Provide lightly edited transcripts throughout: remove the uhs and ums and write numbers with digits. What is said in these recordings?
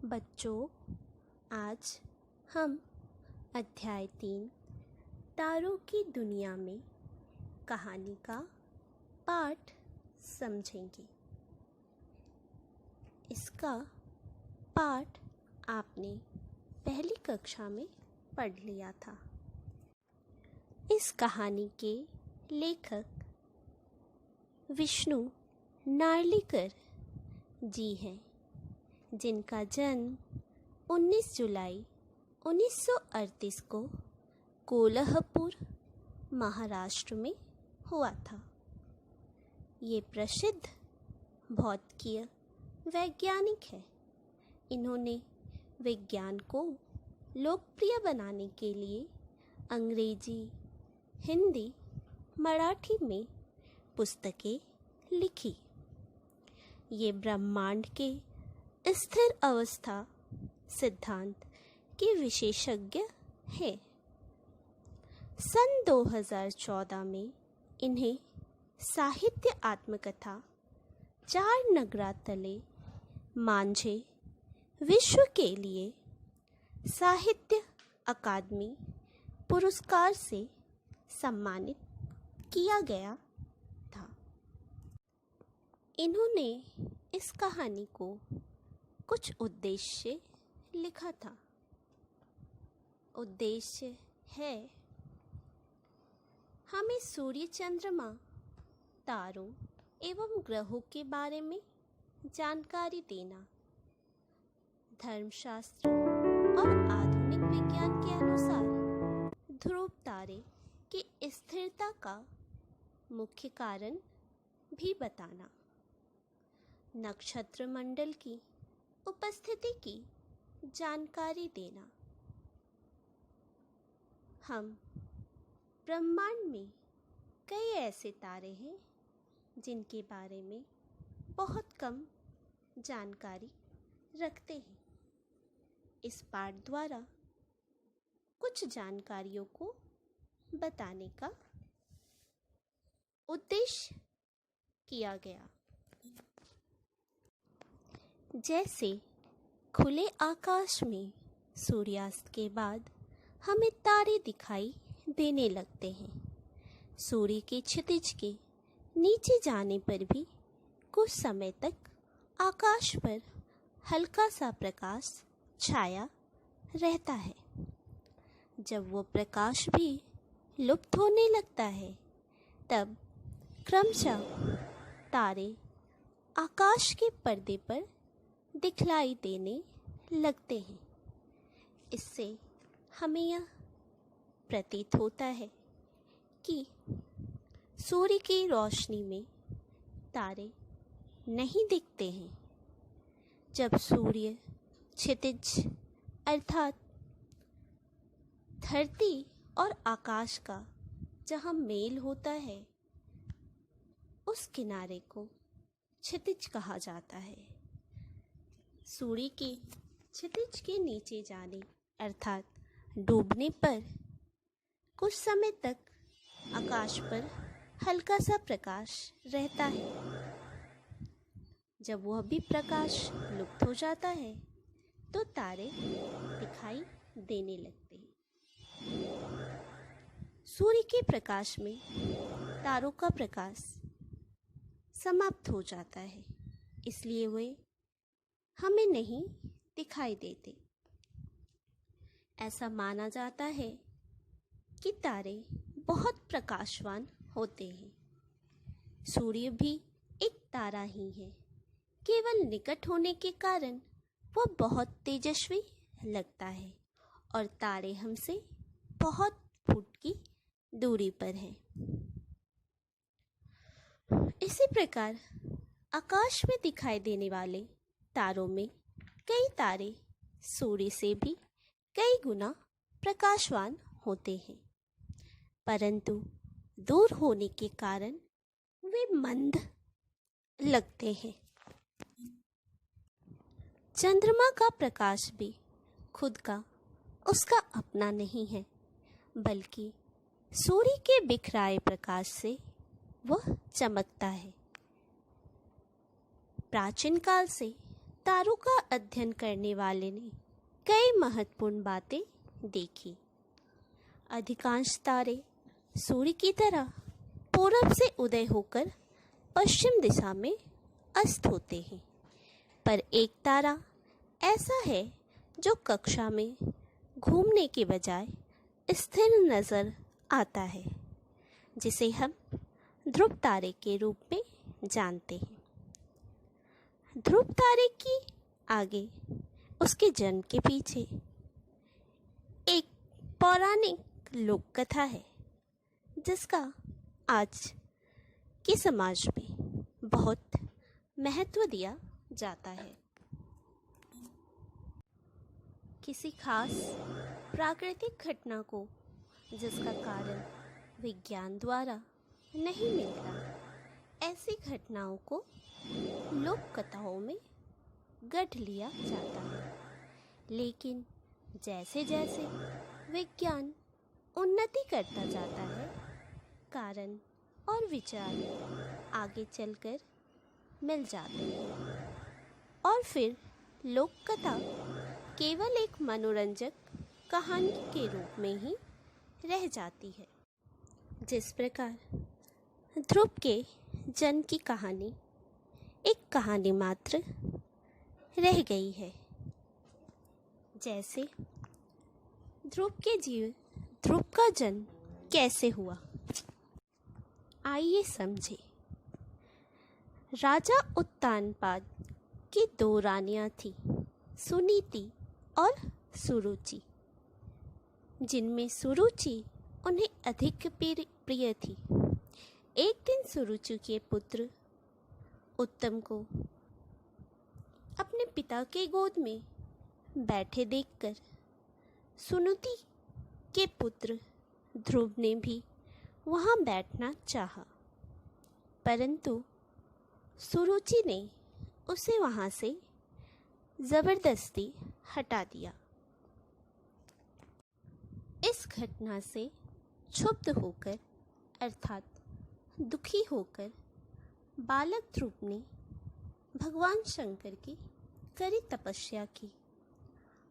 बच्चों, आज हम अध्याय 3 तारों की दुनिया में कहानी का पाठ समझेंगे। इसका पाठ आपने पहली कक्षा में पढ़ लिया था। इस कहानी के लेखक विष्णु नार्लिकर जी हैं, जिनका जन्म 19 जुलाई 1938 को कोल्हापुर, महाराष्ट्र में हुआ था। ये प्रसिद्ध भौतिकीय वैज्ञानिक है। इन्होंने विज्ञान को लोकप्रिय बनाने के लिए अंग्रेजी, हिंदी, मराठी में पुस्तकें लिखी। ये ब्रह्मांड के स्थिर अवस्था सिद्धांत के विशेषज्ञ हैं। सन 2014 में इन्हें साहित्य आत्मकथा 4 नगरा तले मांझे विश्व के लिए साहित्य अकादमी पुरस्कार से सम्मानित किया गया था। इन्होंने इस कहानी को कुछ उद्देश्य लिखा था। उद्देश्य है हमें सूर्य, चंद्रमा, तारों एवं ग्रहों के बारे में जानकारी देना। धर्मशास्त्र और आधुनिक विज्ञान के अनुसार ध्रुव तारे की स्थिरता का मुख्य कारण भी बताना। नक्षत्र मंडल की उपस्थिति की जानकारी देना। हम ब्रह्मांड में कई ऐसे तारे हैं जिनके बारे में बहुत कम जानकारी रखते हैं। इस पाठ द्वारा कुछ जानकारियों को बताने का उद्देश्य किया गया। जैसे खुले आकाश में सूर्यास्त के बाद हमें तारे दिखाई देने लगते हैं। सूर्य के क्षितिज के नीचे जाने पर भी कुछ समय तक आकाश पर हल्का सा प्रकाश छाया रहता है। जब वो प्रकाश भी लुप्त होने लगता है, तब क्रमशः तारे आकाश के पर्दे पर दिखलाई देने लगते हैं। इससे हमें यह प्रतीत होता है कि सूर्य की रोशनी में तारे नहीं दिखते हैं। जब सूर्य क्षितिज अर्थात धरती और आकाश का जहाँ मेल होता है, उस किनारे को क्षितिज कहा जाता है। सूर्य के क्षितिज के नीचे जाने अर्थात डूबने पर कुछ समय तक आकाश पर हल्का सा प्रकाश रहता है। जब वह भी प्रकाश लुप्त हो जाता है, तो तारे दिखाई देने लगते हैं। सूर्य के प्रकाश में तारों का प्रकाश समाप्त हो जाता है, इसलिए वे हमें नहीं दिखाई देते। ऐसा माना जाता है कि तारे बहुत प्रकाशवान होते हैं। सूर्य भी एक तारा ही है। केवल निकट होने के कारण वह बहुत तेजस्वी लगता है और तारे हमसे बहुत फुट की दूरी पर हैं। इसी प्रकार आकाश में दिखाई देने वाले तारों में कई तारे सूर्य से भी कई गुना प्रकाशवान होते हैं, परंतु दूर होने के कारण वे मंद लगते हैं। चंद्रमा का प्रकाश भी खुद का उसका अपना नहीं है, बल्कि सूर्य के बिखराए प्रकाश से वह चमकता है। प्राचीन काल से तारों का अध्ययन करने वाले ने कई महत्वपूर्ण बातें देखी। अधिकांश तारे सूर्य की तरह पूरब से उदय होकर पश्चिम दिशा में अस्त होते हैं, पर एक तारा ऐसा है जो कक्षा में घूमने के बजाय स्थिर नजर आता है, जिसे हम ध्रुव तारे के रूप में जानते हैं। ध्रुव तारे की आगे, उसके जन्म के पीछे एक पौराणिक लोक कथा है, जिसका आज के समाज में बहुत महत्व दिया जाता है। किसी खास प्राकृतिक घटना को जिसका कारण विज्ञान द्वारा नहीं मिलता, ऐसी घटनाओं को लोक कथाओं में गढ़ लिया जाता है। लेकिन जैसे जैसे विज्ञान उन्नति करता जाता है, कारण और विचार आगे चलकर मिल जाते हैं और फिर लोक कथा केवल एक मनोरंजक कहानी के रूप में ही रह जाती है। जिस प्रकार ध्रुव के जन्म की कहानी एक कहानी मात्र रह गई है, जैसे ध्रुव का जन्म कैसे हुआ, आइए समझे। राजा उत्तानपाद की 2 रानियां थीं, सुनीति और सुरुचि, जिनमें सुरुचि उन्हें अधिक प्रिय थी। एक दिन सुरुचि के पुत्र उत्तम को अपने पिता के गोद में बैठे देखकर सुनीति के पुत्र ध्रुव ने भी वहां बैठना चाहा, परंतु सुरुचि ने उसे वहां से जबरदस्ती हटा दिया। इस घटना से क्षुब्ध होकर अर्थात दुखी होकर बालक ध्रुव ने भगवान शंकर की कड़ी तपस्या की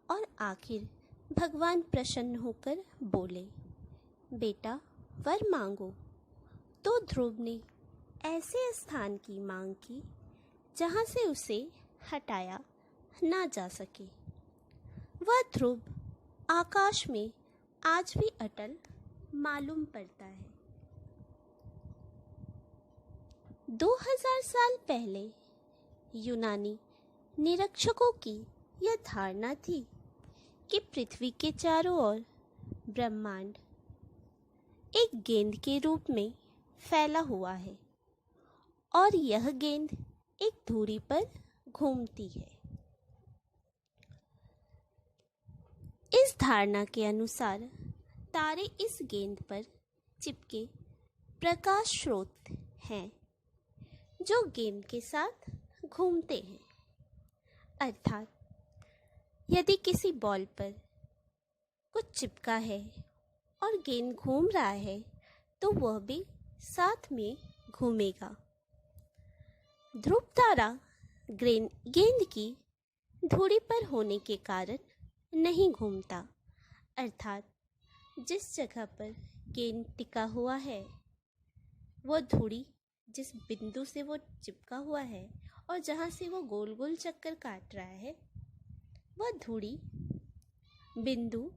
और आखिर भगवान प्रसन्न होकर बोले, बेटा वर मांगो। तो ध्रुव ने ऐसे स्थान की मांग की जहाँ से उसे हटाया ना जा सके। वह ध्रुव आकाश में आज भी अटल मालूम पड़ता है। 2000 साल पहले यूनानी निरीक्षकों की यह धारणा थी कि पृथ्वी के चारों ओर ब्रह्मांड एक गेंद के रूप में फैला हुआ है और यह गेंद एक धुरी पर घूमती है। इस धारणा के अनुसार तारे इस गेंद पर चिपके प्रकाश स्रोत हैं जो गेंद के साथ घूमते हैं। अर्थात यदि किसी बॉल पर कुछ चिपका है और गेंद घूम रहा है तो वह भी साथ में घूमेगा। ध्रुव तारा गेंद की धुरी पर होने के कारण नहीं घूमता, अर्थात जिस जगह पर गेंद टिका हुआ है वह धुरी जिस बिंदु से वो चिपका हुआ है और जहाँ से वो गोल गोल चक्कर काट रहा है, वह धुरी बिंदु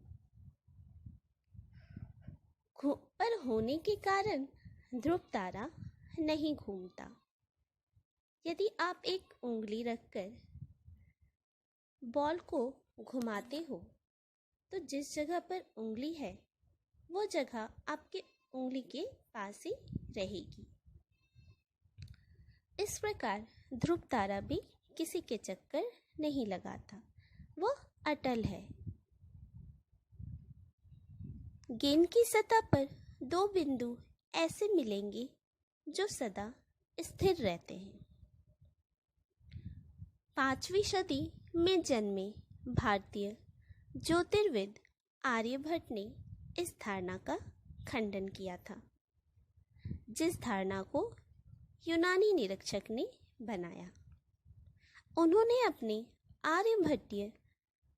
पर होने के कारण ध्रुव तारा नहीं घूमता। यदि आप एक उंगली रखकर बॉल को घुमाते हो तो जिस जगह पर उंगली है वो जगह आपके उंगली के पास ही रहेगी। इस प्रकार ध्रुव तारा भी किसी के चक्कर नहीं लगाता, वह अटल है। गेंद की सतह पर 2 बिंदु ऐसे मिलेंगे जो सदा स्थिर रहते हैं। 5वीं सदी में जन्मे भारतीय ज्योतिर्विद आर्यभट्ट ने इस धारणा का खंडन किया था, जिस धारणा को यूनानी निरीक्षक ने बनाया। उन्होंने अपने आर्यभट्टीय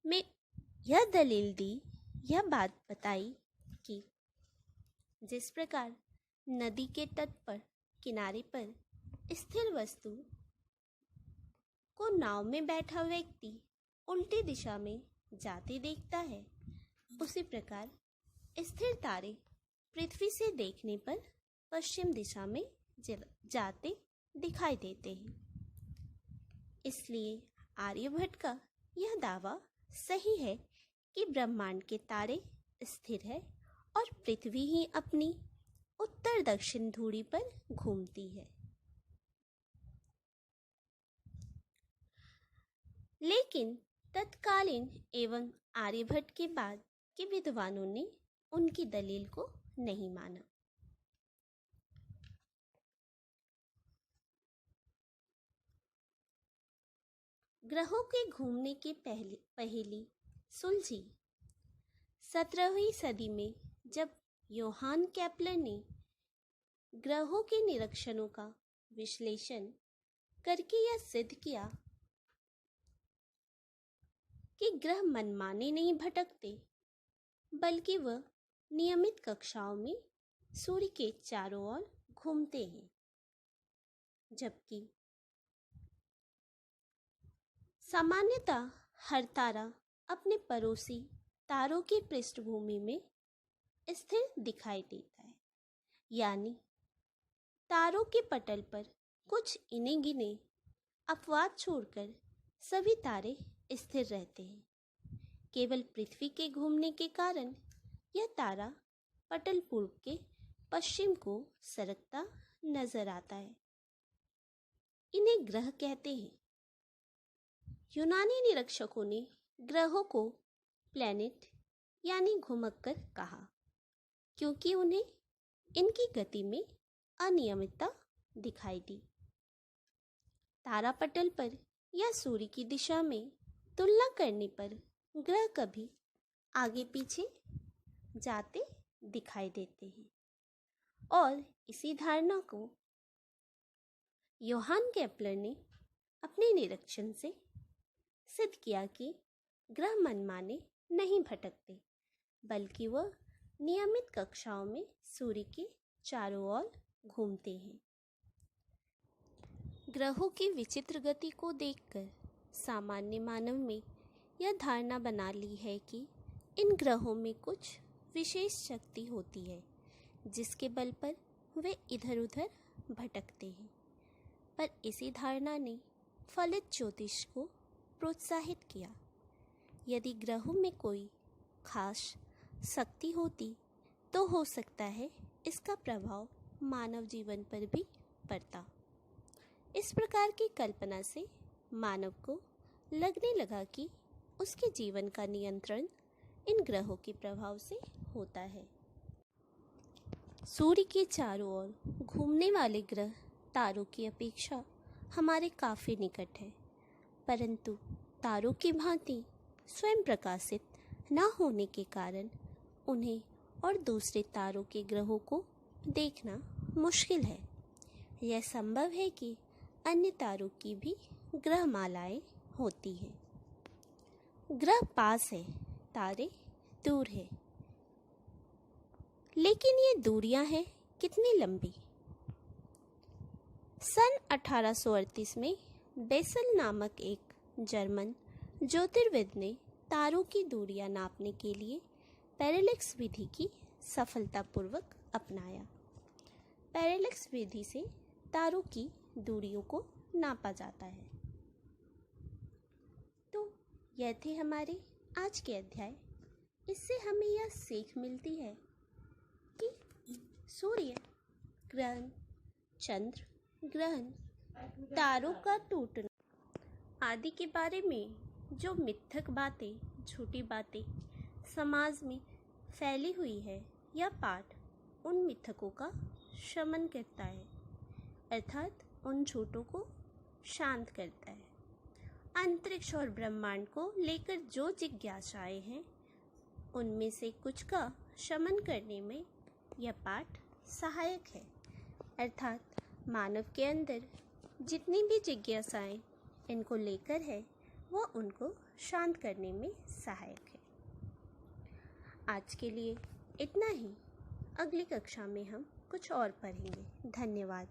में यह दलील दी, यह बात बताई कि जिस प्रकार नदी के तट पर किनारे पर स्थिर वस्तु को नाव में बैठा व्यक्ति उल्टी दिशा में जाते देखता है, उसी प्रकार स्थिर तारे पृथ्वी से देखने पर पश्चिम दिशा में जाते दिखाई देते हैं। इसलिए आर्यभट्ट का यह दावा सही है कि ब्रह्मांड के तारे स्थिर है और पृथ्वी ही अपनी उत्तर दक्षिण धुरी पर घूमती है। लेकिन तत्कालीन एवं आर्यभट्ट के बाद के विद्वानों ने उनकी दलील को नहीं माना। ग्रहों के घूमने की पहेली सुलझी 17वीं सदी में जब योहान केपलर ने ग्रहों के निरीक्षणों का विश्लेषण करके यह सिद्ध किया कि ग्रह मनमाने नहीं भटकते, बल्कि वह नियमित कक्षाओं में सूर्य के चारों ओर घूमते हैं, जबकि सामान्यतः हर तारा अपने पड़ोसी तारों की पृष्ठभूमि में स्थिर दिखाई देता है। यानी तारों के पटल पर कुछ इने गिने अपवाद छोड़कर सभी तारे स्थिर रहते हैं। केवल पृथ्वी के घूमने के कारण यह तारा पटल पूर्व के पश्चिम को सरकता नजर आता है। इन्हें ग्रह कहते हैं। यूनानी निरीक्षकों ने ग्रहों को प्लैनेट यानी घुमक्कर कहा, क्योंकि उन्हें इनकी गति में अनियमितता दिखाई दी। तारापटल पर या सूर्य की दिशा में तुलना करने पर ग्रह कभी आगे पीछे जाते दिखाई देते हैं, और इसी धारणा को योहान केपलर ने अपने निरीक्षण से सिद्ध किया कि ग्रह मनमाने नहीं भटकते, बल्कि वह नियमित कक्षाओं में सूर्य के चारों ओर घूमते हैं। ग्रहों की विचित्र गति को देखकर सामान्य मानव में यह धारणा बना ली है कि इन ग्रहों में कुछ विशेष शक्ति होती है, जिसके बल पर वे इधर उधर भटकते हैं। पर इसी धारणा ने फलित ज्योतिष को प्रोत्साहित किया। यदि ग्रहों में कोई खास शक्ति होती तो हो सकता है इसका प्रभाव मानव जीवन पर भी पड़ता। इस प्रकार की कल्पना से मानव को लगने लगा कि उसके जीवन का नियंत्रण इन ग्रहों के प्रभाव से होता है। सूर्य के चारों ओर घूमने वाले ग्रह तारों की अपेक्षा हमारे काफ़ी निकट है, परंतु तारों की भांति स्वयं प्रकाशित न होने के कारण उन्हें और दूसरे तारों के ग्रहों को देखना मुश्किल है। यह संभव है कि अन्य तारों की भी ग्रहमालाएं होती हैं। ग्रह पास है, तारे दूर है, लेकिन ये दूरियां हैं कितनी लंबी। सन 1838 में बेसल नामक एक जर्मन ज्योतिर्विद ने तारों की दूरियां नापने के लिए पैरेलैक्स विधि की सफलतापूर्वक अपनाया। पैरेलैक्स विधि से तारों की दूरियों को नापा जाता है। तो यह थे हमारे आज के अध्याय। इससे हमें यह सीख मिलती है कि सूर्य ग्रहण, चंद्र ग्रहण, तारों का टूटना आदि के बारे में जो मिथक बातें, झूठी बातें समाज में फैली हुई है, यह पाठ उन मिथकों का शमन करता है, अर्थात उन झूठों को शांत करता है। अंतरिक्ष और ब्रह्मांड को लेकर जो जिज्ञासाएं हैं, उनमें से कुछ का शमन करने में यह पाठ सहायक है। अर्थात मानव के अंदर जितनी भी जिज्ञासाएं इनको लेकर है वो उनको शांत करने में सहायक है। आज के लिए इतना ही। अगली कक्षा में हम कुछ और पढ़ेंगे। धन्यवाद।